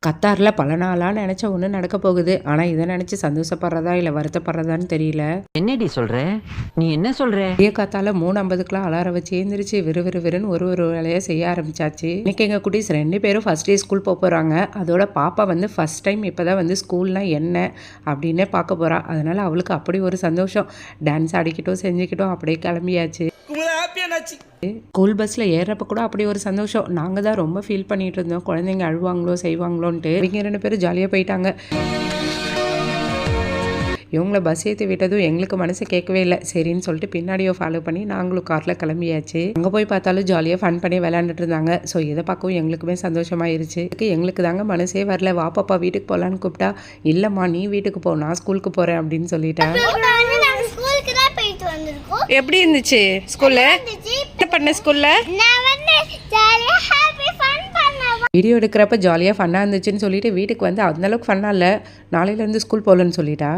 கத்தாரில் பல நாளாக நினச்ச ஒன்று நடக்க போகுது. ஆனால் இதை நினச்சி சந்தோஷப்படுறதா இல்லை வருத்தப்படுறதான்னு தெரியல. என்னடி சொல்கிற? நீ என்ன சொல்கிற? பெரிய காத்தால 3:50க்குலாம் அலாரம் வச்சு எழுந்திரிச்சு விறுவிறுன்னு ஒரு வேலையை செய்ய ஆரம்பிச்சாச்சு. இன்னைக்கு எங்கள் குட்டீஸ் 2 பேரும் ஃபஸ்ட் டே ஸ்கூல் போகிறாங்க. அதோட பாப்பா வந்து ஃபஸ்ட் டைம் இப்போ தான் வந்து ஸ்கூல்னால் என்ன அப்படின்னே பார்க்க போகிறா. அதனால் அவளுக்கு அப்படி ஒரு சந்தோஷம். டான்ஸ் ஆடிக்கிட்டோம் செஞ்சுக்கிட்டோம் அப்படியே கிளம்பியாச்சு. ஸ்கூல் பஸ்ஸில் ஏறப்ப கூட அப்படி ஒரு சந்தோஷம். நாங்கள் தான் ரொம்ப ஃபீல் பண்ணிட்டு இருந்தோம், குழந்தைங்க அழுவாங்களோ செய்வாங்களோன்ட்டு. இவங்க 2 பேரும் ஜாலியாக போயிட்டாங்க. இவங்கள பஸ் ஏற்றி விட்டதும் எங்களுக்கு மனசு கேட்கவே இல்லை. சரின்னு சொல்லிட்டு பின்னாடியோ ஃபாலோ பண்ணி நாங்களும் காரில் கிளம்பியாச்சு. அங்கே போய் பார்த்தாலும் ஜாலியாக ஃபன் பண்ணி விளையாண்டுட்டு இருந்தாங்க. ஸோ இதை பார்க்கவும் எங்களுக்குமே சந்தோஷமாயிருச்சு. எங்களுக்கு தாங்க மனசே வரல. வா பாப்பா வீட்டுக்கு போகலான்னு கூப்பிட்டா, இல்லைம்மா நீ வீட்டுக்கு போ, நான் ஸ்கூலுக்கு போகிறேன் அப்படின்னு சொல்லிட்டேன். எப்படி இருந்துச்சு ஸ்கூல்ல? என்ன பண்ண ஸ்கூல்ல? வீடியோ எடுக்கிறப்ப ஜாலியாக ஃபன்னாக இருந்துச்சுன்னு சொல்லிட்டு வீட்டுக்கு வந்து அந்தளவுக்கு ஃபன்னாக இல்லை. நாளையிலேருந்து ஸ்கூல் போகலன்னு சொல்லிட்டா.